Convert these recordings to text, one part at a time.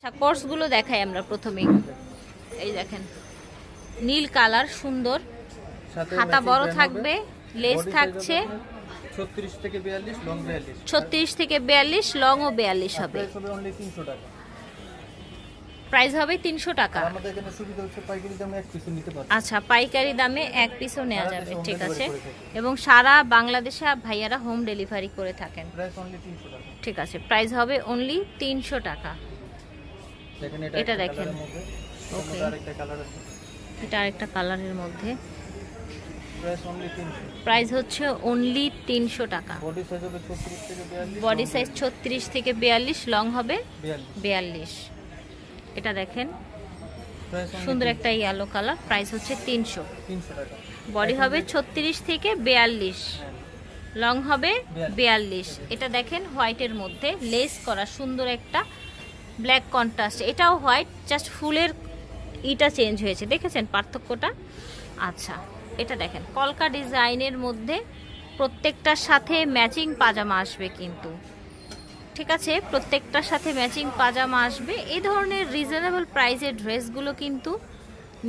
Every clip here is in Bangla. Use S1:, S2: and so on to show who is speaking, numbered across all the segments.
S1: আচ্ছা কোর্সগুলো দেখাই আমরা প্রথমেই। এই দেখেন নীল কালার সুন্দর, হাতা বড় থাকবে, লেস থাকছে
S2: 36 থেকে 42 লং 42,
S1: 36 থেকে 42 লং ও 42 হবে। প্রাইস হবে 300 টাকা।
S2: আমাদের এখানে সুবিধা হচ্ছে পাইকারি দামে এক পিস নিতে পারবেন।
S1: আচ্ছা পাইকারি দামে এক পিসও নেওয়া যাবে, ঠিক আছে। এবং সারা বাংলাদেশে ভাইয়ারা হোম ডেলিভারি করে থাকেন।
S2: প্রাইস অনলি 300 টাকা,
S1: ঠিক আছে। প্রাইস হবে অনলি 300 টাকা।
S2: দেখেন
S1: এটা দেখেন,
S2: ওকে আরেকটা কালার আছে,
S1: এটা আরেকটা কালারের মধ্যে।
S2: প্রাইস অনলি 300,
S1: প্রাইস হচ্ছে অনলি 300 টাকা।
S2: বডি সাইজ হবে 36 থেকে 42,
S1: বডি সাইজ 36 থেকে 42, লং হবে
S2: 42।
S1: 42। এটা দেখেন
S2: প্রাইস
S1: সুন্দর একটা ইয়েলো কালার, প্রাইস হচ্ছে 300
S2: টাকা।
S1: বডি হবে 36 থেকে 42, লং হবে 42। এটা দেখেন হোয়াইটের মধ্যে লেস করা সুন্দর একটা ব্ল্যাক কন্ট্রাস্ট, এটাও হোয়াইট, জাস্ট ফুলের ইটা চেঞ্জ হয়েছে, দেখেছেন পার্থক্যটা। আচ্ছা এটা দেখেন কলকা ডিজাইনের মধ্যে, প্রত্যেকটার সাথে ম্যাচিং পাজামা আসবে কিন্তু, ঠিক আছে। প্রত্যেকটার সাথে ম্যাচিং পাজামা আসবে। এই ধরনের রিজনেবল প্রাইসের ড্রেসগুলো কিন্তু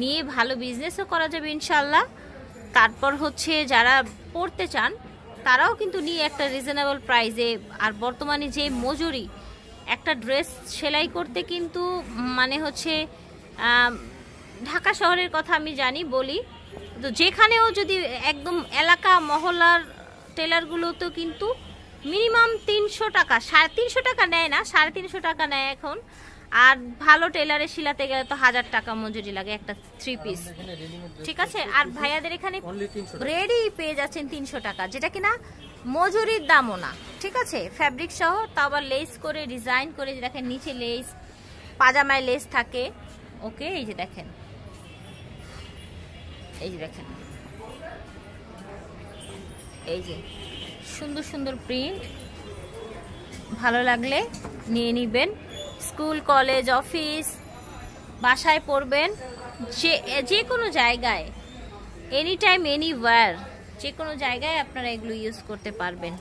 S1: নিয়ে ভালো বিজনেসও করা যাবে ইনশাল্লাহ। তারপর হচ্ছে যারা পড়তে চান তারাও কিন্তু নিয়ে একটা রিজনেবল প্রাইসে, আর বর্তমানে যে মজুরি একটা ড্রেস সেলাই করতে কিন্তু মানে হচ্ছে ঢাকা শহরের কথা আমি জানি বলি, তো যেখানেও যদি একদম এলাকা মহল্লার টেলারগুলোতেও কিন্তু মিনিমাম 300 টাকা, 350 টাকা নেয় না, 350 টাকা নেয় এখন। আর ভালো টেলারে শিলাতে গেলে তো 1000 টাকা মজুরি লাগে একটা 3 পিস, ঠিক আছে। আর ভাইয়াদের এখানে রেডি পেয়ে যাচ্ছেন 300 টাকা, যেটা কিনা মজুরির দামও না, ঠিক আছে। ফ্যাব্রিক সহ, তাও আবার লেস করে ডিজাইন করে, যে দেখেন নিচে লেস, পাজামায় লেস থাকে, ওকে। এই যে দেখেন, এই যে দেখেন, এই যে সুন্দর সুন্দর প্রিন্ট, ভালো লাগলে নিয়ে নিবেন। স্কুল কলেজ অফিস বাসায় পরবেন, যে কোনো জায়গায়, এনি টাইম এনিওয়্যার, যে কোনো জায়গায় আপনারা এগুলো ইউজ করতে পারবেন।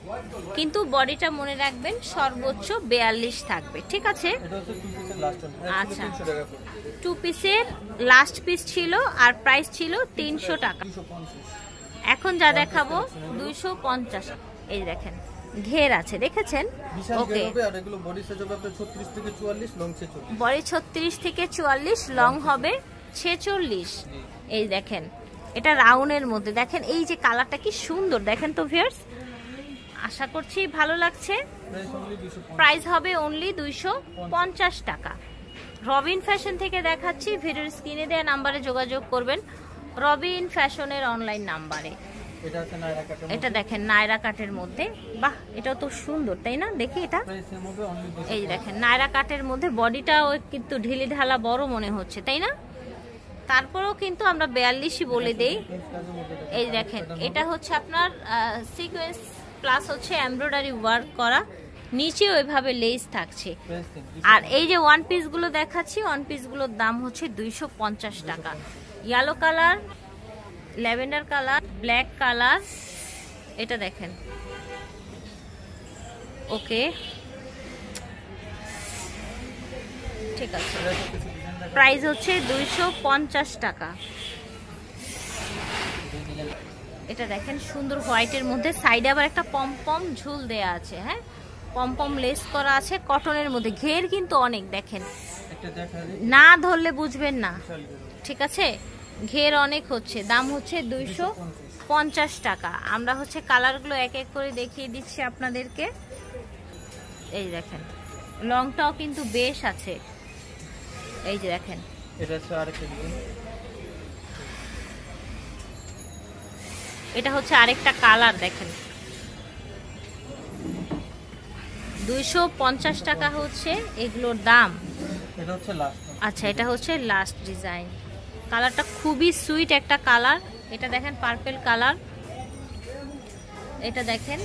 S1: কিন্তু বডিটা মনে রাখবেন সর্বোচ্চ 42 থাকবে, ঠিক আছে। আচ্ছা 2 পিসের লাস্ট পিস ছিল আর প্রাইস ছিল 300 টাকা। এখন যা দেখাবো 250। এই দেখেন ঘের আছে, দেখেছেন, ওকে। বডি 36 থেকে 44, লং হবে 46। এই দেখেন এটা রাউন্ডের মধ্যে, দেখেন এই যে কালারটা কি সুন্দর, দেখেন তো ভিউয়ার্স, আশা করছি ভালো লাগছে। প্রাইস হবে অনলি 250 টাকা। রবিন ফ্যাশন থেকে দেখাচ্ছি, ভিডিওর স্ক্রিনে দেওয়া নাম্বারে যোগাযোগ করবেন, রবিন ফ্যাশনের অনলাইন নাম্বারে। এটা দেখেন নায়রা কাটের মধ্যে, বাহ এটাও তো সুন্দর, তাই না? দেখি এটা, এই দেখেন নায়রা কাটের মধ্যে, বডিটাও কিন্তু ঢিলি ঢালা বড় মনে হচ্ছে, তাই না? তারপরেও কিন্তু আমরা 42ই বলে দেই। এই দেখেন এটা হচ্ছে আপনার সিকোয়েন্স প্লাস হচ্ছে এমব্রয়ডারি ওয়ার্ক করা, নিচে ওইভাবে লেস থাকছে। আর এই যে ওয়ান পিসগুলো দেখাচ্ছি, ওয়ান পিসগুলোর দাম হচ্ছে 250 টাকা। Yellow colour, lavender colour, black colour, এটা দেখেন, ওকে ঠিক আছে। প্রাইস হচ্ছে 250 টাকা। এটা দেখেন সুন্দর হোয়াইটের মধ্যে, সাইডে আবার একটা পমপম ঝুল দেয়া আছে, হ্যাঁ পমপম লেস করা আছে, কটনের মধ্যে, ঘের কিন্তু অনেক, দেখেন না ধরলে বুঝবেন না, ঠিক আছে। ঘের অনেক হচ্ছে, দাম হচ্ছে 250 টাকা। আমরা হচ্ছে কালারগুলো এক এক করে দেখিয়ে দিচ্ছি আপনাদেরকে। এই দেখেন লংটাও কিন্তু বেশ আছে, এই যে দেখেন এটা হচ্ছে আরেকটা কালার, দেখেন 250 টাকা হচ্ছে এগুলোর দাম। আচ্ছা এটা হচ্ছে লাস্ট ডিজাইন, কালারটা খুবই সুইট একটা কালার, এটা দেখেন পার্পল কালার, এটা দেখেন,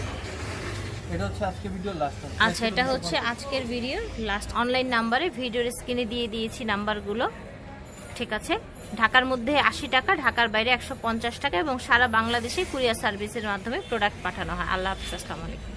S1: আচ্ছা এটা হচ্ছে আজকের ভিডিও লাস্ট। অনলাইন নাম্বারে ভিডিওর স্ক্রিনে দিয়ে দিয়েছি নাম্বারগুলো, ঠিক আছে। ঢাকার মধ্যে 80 টাকা, ঢাকার বাইরে 150 টাকা, এবং সারা বাংলাদেশে কুরিয়ার সার্ভিসের মাধ্যমে প্রোডাক্ট পাঠানো হয়। আল্লাহ হাফেজ, আসসালামু আলাইকুম।